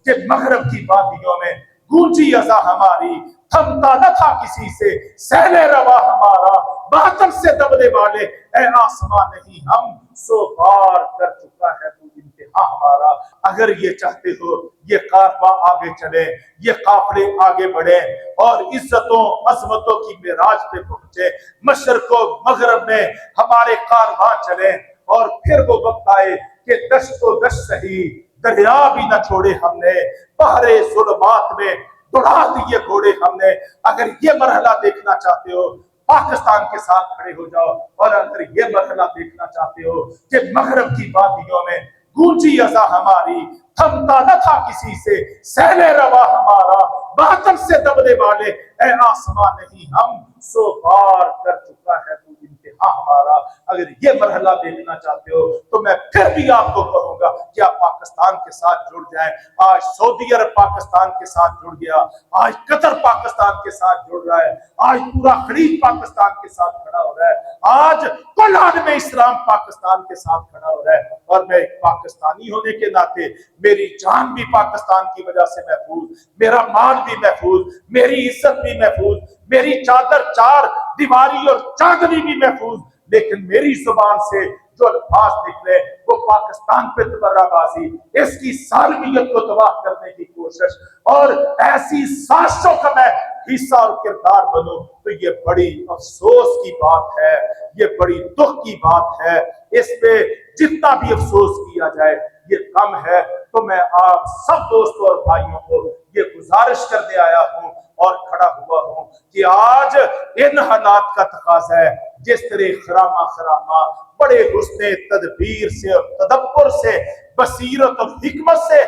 कि मगरब की वादियों में गूंजी अज़ा हमारी, थमता न था किसी से सहले रवा हमारा, बातल से दबने वाले ऐ आसमां नहीं हम, सो पार कर चुका है तू इम्तिहान हमारा। अगर ये चाहते हो ये कारवां आगे चले, ये काफले आगे बढ़े और इज्जतों अजमतों की मेराज पे पहुंचे, मशरको मगरब में हमारे कारवां चले, और फिर वो वक्त आए कि दश्तो दश्त सही दरिया भी न छोड़े हमने, बहरे जुल्मात में दौड़ा दिए घोड़े हमने। अगर ये मरहला देखना चाहते हो पाकिस्तान के साथ खड़े हो जाओ, और अगर ये मरहला देखना चाहते हो कि मगरब की वादियों में गूंजी अज़ा हमारी, थमता न था किसी से सहले रवा हमारा, बातल से दबने वाले ऐ आसमां नहीं हम, सो पार कर चुका है तू इम्तिहान हमारा। अगर ये मरहला देखना चाहते हो तो मैं फिर भी आपको कहूंगा कि आप पाकिस्तान के साथ जुड़ जाएं। आज सऊदी अरब पाकिस्तान के साथ जुड़ गया, आज कतर पाकिस्तान के साथ जुड़ रहा है, आज पूरा खलीज पाकिस्तान के साथ खड़ा हो रहा है, आज कुल आलम इस्लाम पाकिस्तान के साथ खड़ा हो रहा है। और मैं एक पाकिस्तानी होने के नाते मेरी जान भी पाकिस्तान की वजह से महफूज, मेरा माल भी महफूज, मेरी इज्जत भी महफूज, मेरी चादर चार दीवारी और चांदनी भी महफूज, लेकिन मेरी जुबान से जो अल्फाज निकले वो पाकिस्तान पे तबर्राबाजी, इसकी सालमियत को तबाह करने की कोशिश, और ऐसी साजिशों का मैं हिस्सा और किरदार बनूं, तो ये बड़ी अफसोस की बात है, ये बड़ी दुख की बात है। इस पे जितना भी अफसोस किया जाए ये कम है। तो मैं आप सब दोस्तों और भाइयों को ये गुजारिश करने आया हूं और खड़ा हुआ हूं कि आज इन हालात का तकाजा है, जिस तरह खरामा खरामा बड़े हुस्ने तदबीर से और तदब्बर से, बसीरत और हिकमत से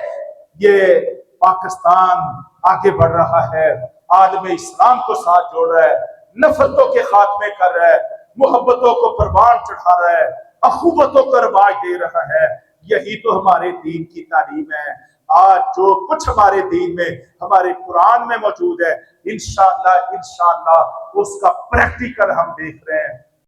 ये पाकिस्तान आगे बढ़ रहा है, आलम इस्लाम को साथ जोड़ रहा है, नफरतों के खात्मे कर रहा है, मोहब्बतों को परवान चढ़ा रहा है, अखुवतों को रवाज दे रहा है। यही तो हमारे दीन की तालीम है। आज जो कुछ हमारे दीन में, हमारे कुरान में मौजूद है, इंशाअल्लाह इंशाअल्लाह उसका प्रैक्टिकल हम देख रहे हैं।